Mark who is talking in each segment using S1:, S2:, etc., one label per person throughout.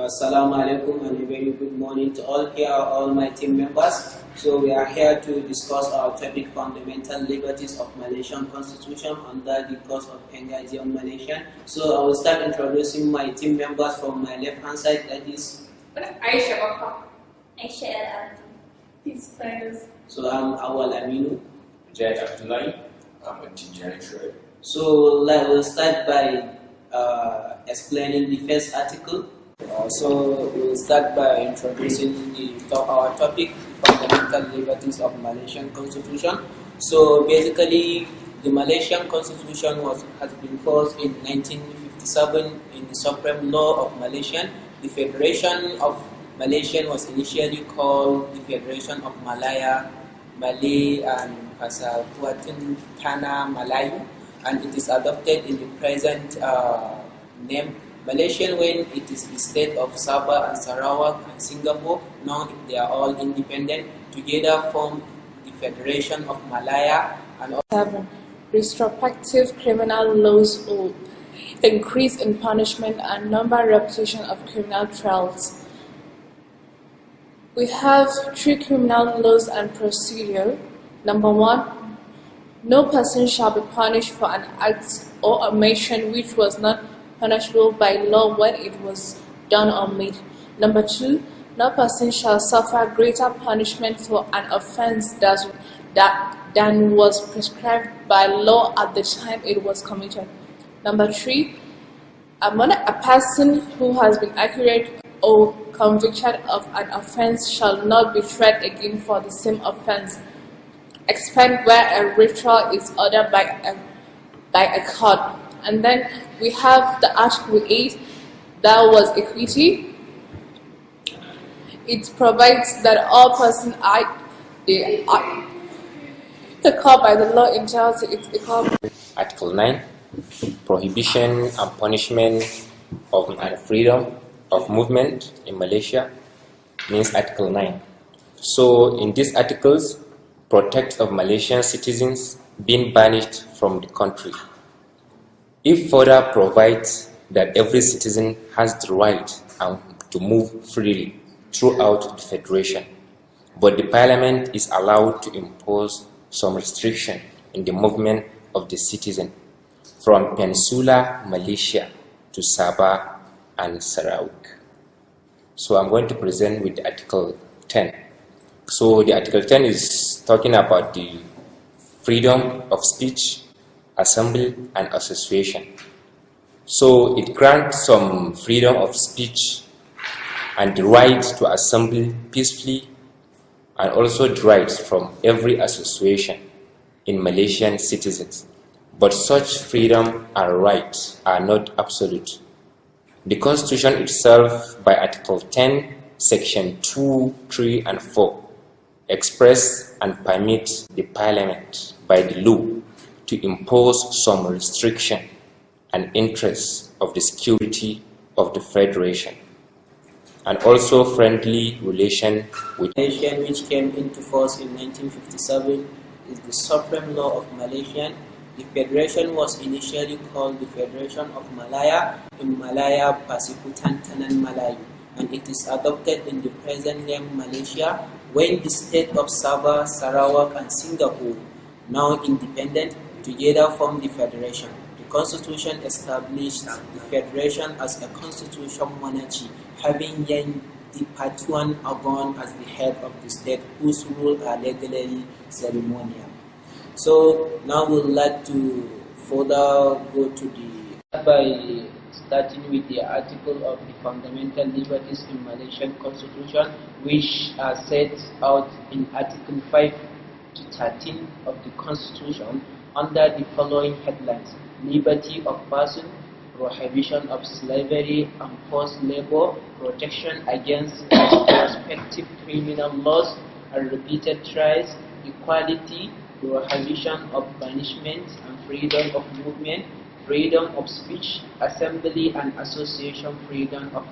S1: Assalamu alaikum and a very good morning to all here, all my team members. So we are here to discuss our topic, fundamental liberties of Malaysian constitution under the course of Penghajian Malaysian. So I will start introducing my team members from my left hand side, that is
S2: Aisha Bakar.
S3: Aisha Al-Abdi.
S2: His players.
S1: So I'm Awal Aminu.
S4: Jai Abdullahi. I'm a Tijani Shred.
S1: So I will start by explaining the first article. So we will start by introducing our topic, fundamental liberties of Malaysian constitution. So basically, the Malaysian constitution has been forced in 1957 in the Supreme Law of Malaysia. The Federation of Malaysia was initially called the Federation of Malaya, Malay and Pasal-Kuatun Tanah Melayu, and it is adopted in the present name Malaysian when it is the state of Sabah and Sarawak and Singapore. Now they are all independent, together form the Federation of Malaya. And
S2: 7. Retrospective criminal laws or increase in punishment and number repetition of criminal trials. We have 3 criminal laws and procedure. Number 1, no person shall be punished for an act or omission which was not punishable by law when it was done or made. Number 2, no person shall suffer greater punishment for an offense than was prescribed by law at the time it was committed. Number 3, a person who has been accused or convicted of an offense shall not be tried again for the same offense, except where a ritual is ordered by a court. And then we have the Article 8, that was equity. It provides that all persons are equal by the law entitled to its equal.
S5: Article 9, prohibition and punishment of and freedom of movement in Malaysia, means Article 9. So in these articles, protect of Malaysian citizens being banished from the country. It further provides that every citizen has the right to move freely throughout the Federation, but the Parliament is allowed to impose some restriction in the movement of the citizen from Peninsular Malaysia to Sabah and Sarawak. So I'm going to present with Article 10. So the Article 10 is talking about the freedom of speech, assembly and association. So it grants some freedom of speech and the right to assemble peacefully, and also the right from every association in Malaysian citizens. But such freedom and rights are not absolute. The Constitution itself, by Article 10, Section 2, 3 and 4, express and permit the Parliament by the law to impose some restriction and interest of the security of the Federation, and also friendly relation with
S1: Malaysia, which came into force in 1957, is the Supreme Law of Malaysia. The Federation was initially called the Federation of Malaya, in Malaya Pasikutan Tanan Melayu, and it is adopted in the present name Malaysia when the state of Sabah, Sarawak and Singapore, now independent, together form the Federation. The Constitution established the Federation as a constitutional monarchy, having Yang the Patuan Agon as the head of the state, whose rule are legally ceremonial. So now we would like to further go to by starting with the article of the fundamental liberties in Malaysian Constitution, which are set out in Article 5 to 13 of the Constitution under the following headlines: liberty of person, prohibition of slavery and forced labor, protection against prospective criminal laws and repeated trials, equality, prohibition of banishment and freedom of movement, freedom of speech, assembly and association, freedom of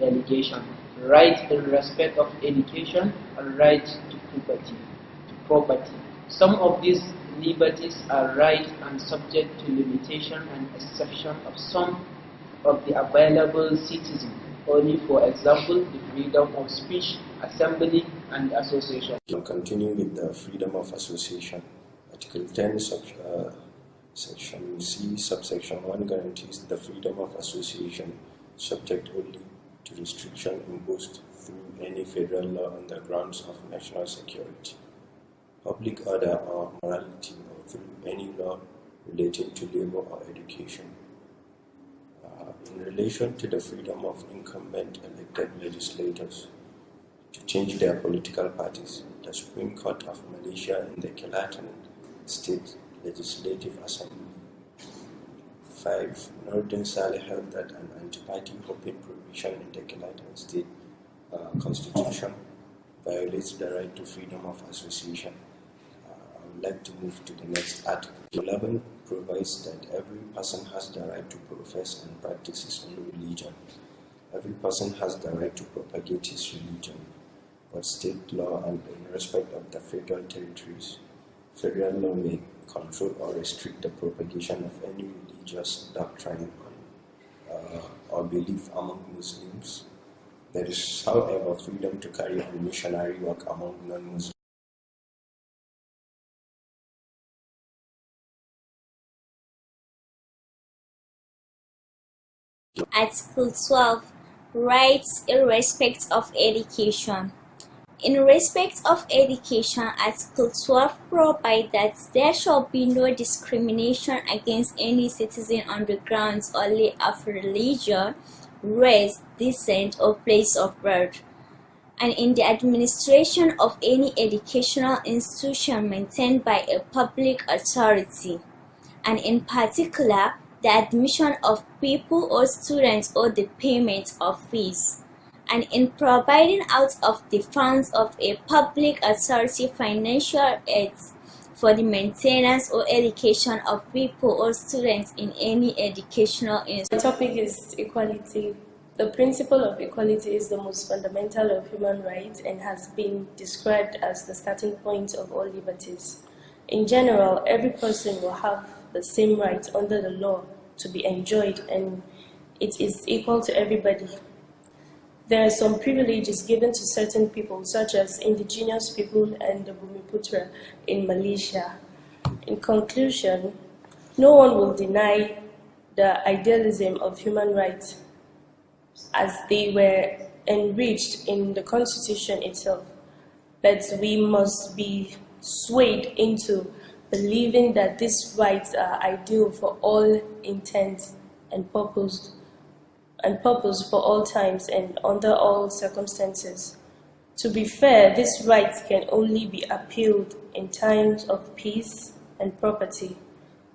S1: relegation, right in respect of education, and right to property. Some of these liberties are right and subject to limitation and exception of some of the available citizens only, for example, the freedom of speech, assembly, and association.
S3: We'll continue with the freedom of association. Article 10, Section C, subsection 1 guarantees the freedom of association, subject only to restriction imposed through any federal law on the grounds of national security, public order, or morality, or through any law relating to labor or education. In relation to the freedom of incumbent elected legislators to change their political parties, the Supreme Court of Malaysia in the Kelantan State Legislative Assembly 5. Nordin Saleh held that an anti-party hopping provision in the Kelantan State Constitution violates the right to freedom of association. I would like to move to the next article. 11 provides that every person has the right to profess and practice his own religion. Every person has the right to propagate his religion, but state law and in respect of the federal territories, federal law may control or restrict the propagation of any religious doctrine or belief among Muslims. There is, however, freedom to carry on missionary work among non-Muslims.
S6: Article 12. Rights in respect of education. In respect of education, Article 12 provides that there shall be no discrimination against any citizen on the grounds only of religion, race, descent, or place of birth, and in the administration of any educational institution maintained by a public authority, and in particular, the admission of people or students or the payment of fees, and in providing out of the funds of a public authority financial aids for the maintenance or education of people or students in any educational institution.
S7: The topic is equality. The principle of equality is the most fundamental of human rights and has been described as the starting point of all liberties. In general, every person will have the same rights under the law to be enjoyed, and it is equal to everybody. There are some privileges given to certain people, such as indigenous people and the Bumiputra in Malaysia. In conclusion, no one will deny the idealism of human rights as they were enriched in the Constitution itself, but we must be swayed into believing that these rights are ideal for all intents and purpose for all times and under all circumstances. To be fair, these rights can only be appealed in times of peace and property.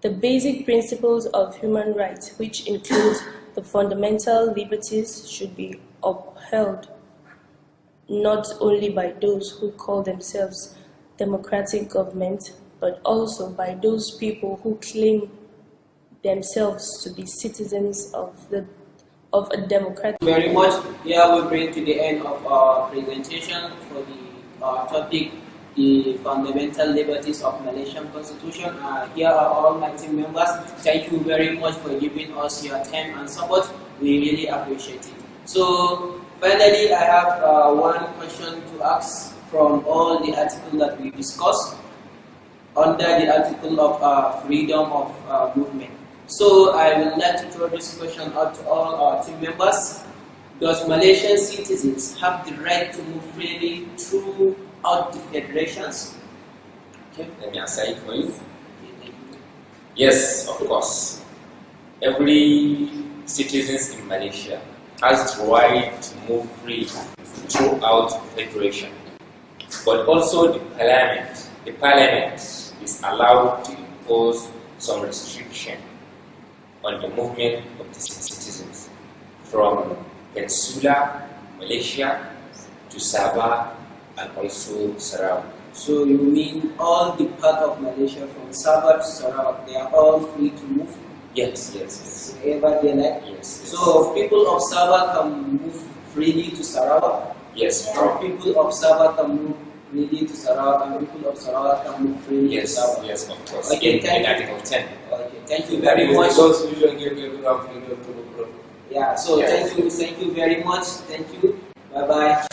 S7: The basic principles of human rights, which include the fundamental liberties, should be upheld not only by those who call themselves democratic government, but also by those people who claim themselves to be citizens of a democratic.
S1: Very much. Here we bring to the end of our presentation for the topic, the fundamental liberties of Malaysian Constitution. Here are all my team members. Thank you very much for giving us your time and support. We really appreciate it. So finally, I have one question to ask from all the articles that we discussed under the article of freedom of movement. So I would like to throw this question out to all our team members. Does Malaysian citizens have the right to move freely throughout the federations?
S5: Okay, let me answer it for you. Yes, of course. Every citizen in Malaysia has the right to move freely throughout the federation. But also the parliament is allowed to impose some restriction on the movement of the citizens from Peninsular Malaysia to Sabah and also Sarawak.
S1: So you mean all the part of Malaysia from Sabah to Sarawak, they are all free to move?
S5: Yes.
S1: Wherever they like?
S5: Yes.
S1: So people of Sabah can move freely to Sarawak?
S5: Yes.
S1: Or people of Sabah can move freely to Sarawak, and people of Sarawak can move freely to Sabah?
S5: Yes, of course.
S1: Okay,
S5: in Article 10.
S1: Okay, thank you very much. Yeah, so
S4: Yes.
S1: thank you very much. Thank you. Bye bye.